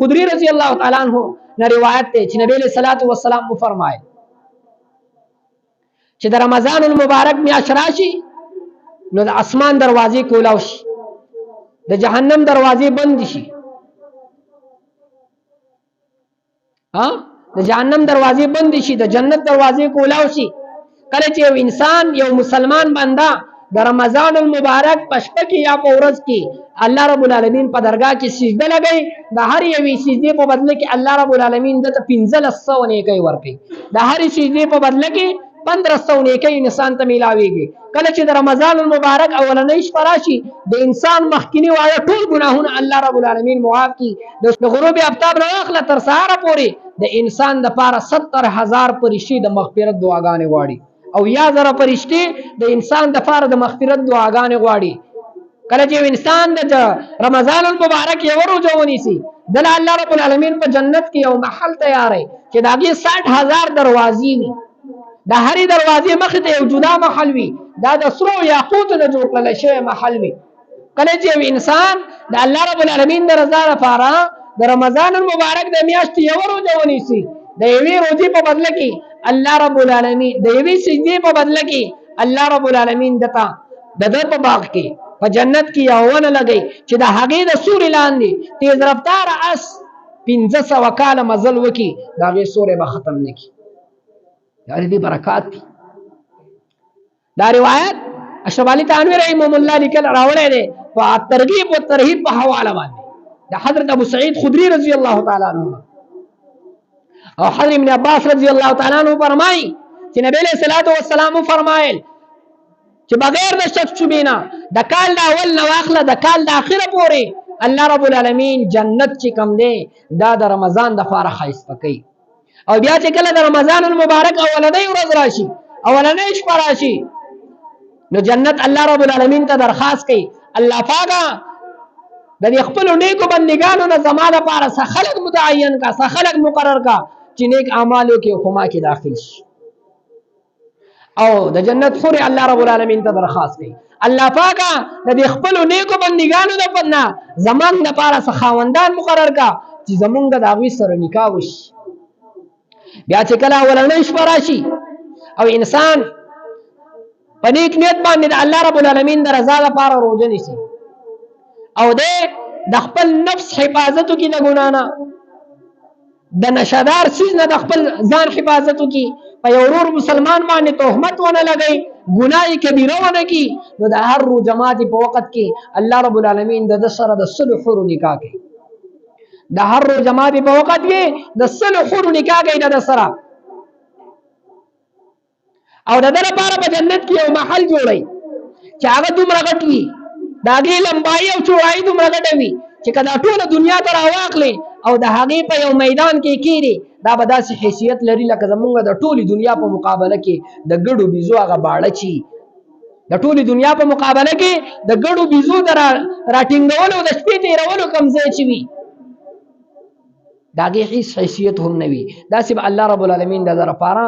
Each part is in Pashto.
خدری رضی اللہ تعالیٰ عنہ نے روایت تے چې نبی علیہ الصلوۃ والسلام فرمائے چې د رمضان المبارک میاشت راشي نو د اسمان دروازې کولاو شي، د جهنم دروازې بند شي، د جهنم دروازې بند شي، د جنت دروازې کولاو شي. کله چې یو انسان یو مسلمان بنده د رمضان المبارک په شپه کې یا په ورځ کې الله رب العالمین په درگاه کې سجده لګي، د هر یوې سجدې په بدله کې الله رب العالمین دته 1500 نیکۍ ورکړي، د هر سجدې په بدله کې 1500 نیکۍ انسان ته ملاويږي. کله چې د رمضان المبارک اولنۍ شپه راشي د انسان مخکینی واړه ټول ګناهونه الله رب العالمین معاف کړي. د غروب آفتاب راخله تر سهار پورې د انسان د پاره 70000 فرشتي د مغفرت دعاګانې غواړي او یا زره فرشتي د انسان د پاره د مغفرت دعاګانې غواړي. کله چې انسان د رمضان المبارک یو روزه ونیسي د الله رب العالمین په جنت کې یو محل تیارې چې داږي 60000 دروازې وي، د هرې دروازې مخ ته یو جدا محل وي، دا د سرو یاقوت نه جوړ کړل شوی محل وي. کله چې انسان د الله رب العالمین د رضا لپاره د رمضان المبارک د میاشتې یو روزه ونیسي د یوې روزې په بدله کې الله رب العالمین د یوې سجدې په بدله کې الله رب العالمین دته د ده په باغ کې په جنت کې یو ونه لګي چې د هغې د سوري لاندې تیز رفتار اس 1500 کاله مزل وکي د هغې سوری به ختم نه کړي. یعنی دی برکات دی. دا روایت اشرف علي تھانوی رحمه الله لیکل راوړی دی په ترغیب او ترهیب په حواله باندې د حضرت ابو سعید خدری رضی الله تعالی عنہ او حضرت ابن عباس رضی الله تعالی عنہ فرمایي چې نبی علیہ الصلوۃ والسلام فرمایل چې بغیر د شک شوبینا د کال د اول نو اخله د کال د اخره پورې الله رب العالمین جنت چې کم دی دا د رمضان د فارغ خایسته کوي. او بیا چې کله د رمضان المبارک اولنۍ ورځ راشي اولنۍ شپه راشي نو جنت الله رب العالمین ته درخواست کوي الله پاکه د دې خپل نیکو بندګانو نه زما لپاره څه خلق متعین کا څه خلق مقرر کا چې نیک اعمالو کې حکما کې داخل شي او د جنت خوري الله رب العالمین ته درخواست کوي الله پاکه د دې خپل نیکو بندګانو نه پدنا زمان لپاره څه خاوندان مقرر کا چې زمونږ د هغوی سره نکاح وشي. بیا چې کله اولنۍ شپه راشي او انسان په نیک نیت باندې د الله رب العالمین د رضا لپاره روزه نیسي او د خپل نفس حفاظتو کې د ګناه نه د نشدار څیز نه د خپل ځان حفاظتو کې په یو ورور مسلمان باندې تهمت ونه لګي ګناه کبیره ونه کی نو د هر روز جماعت په وخت کې الله رب العالمین د سره د صلح حر نکاح کوي. د هر روز جماعت په وخت کې د صلح حر نکاح کوي د سره او د دې لپاره په جنت کې یو محل جوړي چې هغه دومره غټ وي د هغې لمبایي او چوړایي دومره غټه وي چې که دا ټوله دنیا ته راواخلې او د هغې په یو میدان کې کېږدي دا به داسې حیثیت لري لکه زمونږ د ټولې دنیا په مقابله کې د ګډو بیزو هغه باړه چي د ټولې دنیا په مقابله کې د ګډو بیزو د راټینګولو د شپې تېرولو کوم ځای چې وي د هغې هېڅ حیثیت هم نه وي. داسې به الله رب العالمین د ده لپاره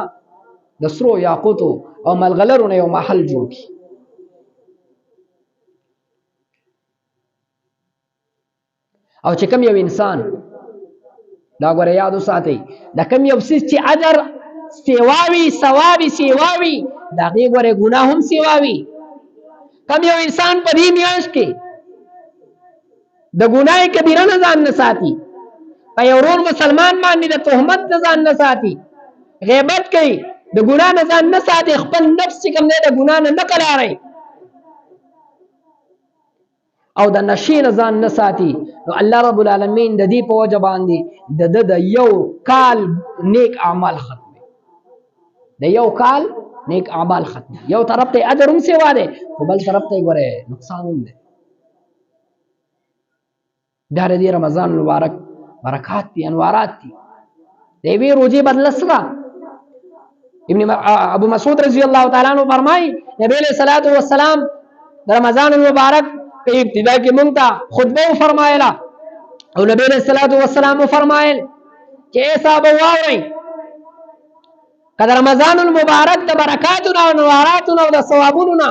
د سرو یاقوتو او ملغلرو نه یو محل جوړ کړي. او چې کوم یو انسان دا ګوره یاد وساتئ د کوم یو څیز چې اجر سیواوي ثوابي سیواوي د هغې ګوره ګناه هم سیواوي. کوم یو انسان په دې میاشت کې د ګناه کبیره نه ځان نه ساتي په یو ورور مسلمان باندې د تهمت نه ځان نه ساتي غیبت کوي د ګناه نه ځان نه ساتي خپل نفس چې کوم دی د ګناه نه قلاري او د نشې نه ځان نه ساتي نو الله رب العالمین د دې په وجه باندې د یو کال نیک اعمال ختمي د یو کال نیک اعمال ختمي. یو طرف ته اجر هم سیوا دی خو بل طرف ته ګوره نقصان هم دی. دا د رمضان مبارک برکات دي انوارات دي د یوې روزې بدله سره ابو مسعود رضی الله تعالی عنہ فرمایي نبی علیہ الصلوۃ والسلام د رمضان المبارک په ابتدا کې مونږ ته خطبه فرمایله او نبی علیہ الصلوۃ والسلام فرمایل چې صحابه واورئ کله رمضان المبارک د برکاتونو او انواراتونو او د ثوابونو نه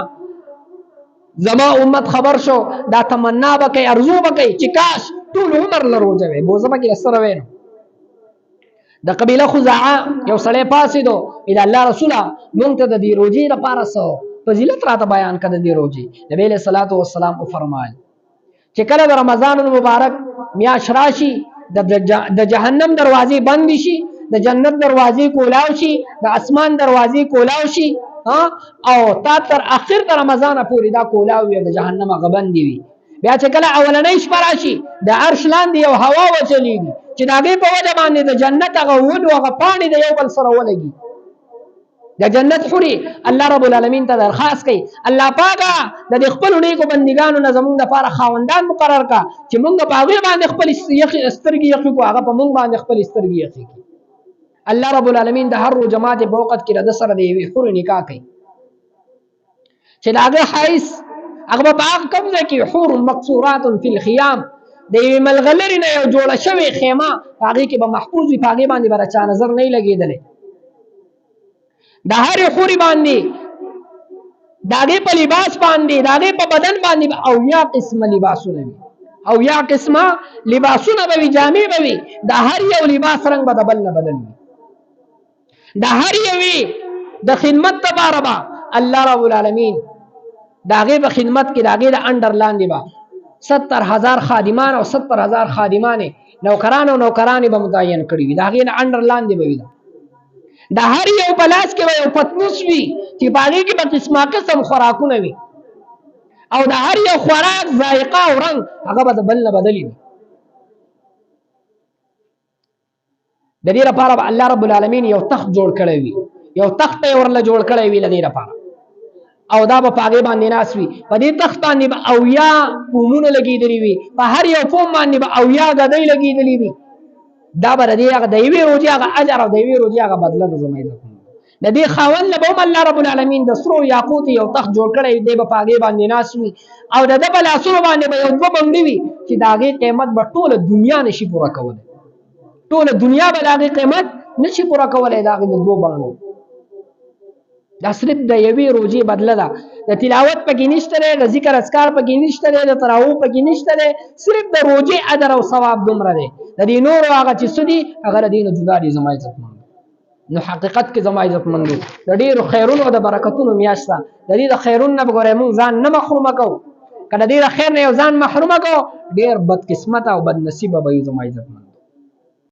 زما امت خبر شو دا تمنا وکي ارزو وکي چې کاش ټول عمر له روزه وي بوزه پکې سره وینو د قبيله خزاعه یو سړی پاسېدو اې د الله رسوله مونږ ته د دې روزې لپاره څه فضیلت راته بیان کړه د دې روزې نبی علیه الصلاۃ والسلام وفرمایل چې کله د رمضان المبارک میاشت راشي د جهنم دروازې بند شي د جنت دروازې کولاو شي د اسمان دروازې کولاو شي او تا تر اخر د رمضان پورې دا کولاو وي د جهنم غبن دی وي بیا چې کله اولنۍ شپه راشي د عرش لاندې یو هوا وچلیږي چې د هغې په وجه باندې د جنت هغه ونو هغه پاڼې د یو بل سره ولګي د جنت حوري الله رب العالمین ته درخواست کوي الله پاکه د دې خپلو نیکو بندګانو نه زمونږ دپاره خاوندان مقرر کا چې مونږ په هغې باندې خپل سترګې یخې کړو هغه په مونږ باندې خپل سترګې یخې کړي الله رب العالمین د هر جماعت په وخت کې د سره د یوې حورې نکاح کوي چې د هغې حیث هغه په هغه کوم ځای کې حور مقصورات فی الخیام د یوې ملغلرې نه یو جوړه شوې خیمه په هغې کې به محفوظ وي په هغې باندې به چا نظر نه وي لګېدلی د هرې حورې باندې د هغې په لباس باندې د هغې په بدن باندې به اویا قسمه لباسونه وي اویا قسمه لباسونه به وي جامې به وي د هر یو لباس رنګ به د بل نه بدل وي د هر یوې د خدمت لپاره به الله رب العالمین د هغې په خدمت کې د هغې د انډر لاندې به 70,000 خادمان او 70,000 خادمانې نوکران او نوکرانې به متعین کړي وي د هغې نه انډر لاندې به وي د هر یو په لاس کې به یو پتنوس وي چې په هغې کې به قسمه قسم خوراکونه وي او د هر یو خوراک ذایقه او رنګ هغه به د بل نه بدلې وي د دې لپاره به الله رب العالمین یو تخت جوړ کړی وي یو تخت یې ورله جوړ کړی وي د دې لپاره او دا به په هغې باندې ناست وي په دې تخت باندې به اویا فومونه لګېدلي وي په هر یو فوم باندې به اویا ګدۍ لګېدلي وي دا به د دې هغه د یوې روزې هغه اجر او د یوې روزې هغه بدله د زما عزتمنو د دې خاوند نه به هم الله رب العالمین د سرو یاقوت یو تخت جوړ کړی وي دی به په هغې باندې ناست وي او د ده په لاسونو باندې به یو دوه بنګړي وي چې د هغې قیمت به ټوله دنیا نشي پوره کولی ټوله دنیا به د هغې قیمت نشي پوره کولی د هغې د دوه بنګړو دا صرف د یوې روزې بدله ده د تلاوت پکې نشته دی د ذکر اذکار پکې نشته دی د تراویح پکې نشته دی صرف د روزې اجر او ثواب دومره دی د دې نورو هغه چې څه دي هغه د دې نه جدا دي زما عزتمندو نو حقیقت کې زما عزتمندو د ډېرو خیرونو او د برکتونو میاشت ده د دې د خیرونو نه به ګورئ مونږ ځان نه محرومه کوو که د دې د خیر نه یو ځان محرومه کوو ډېر بدقسمته او بدنصیبه به یو زما عزتمندو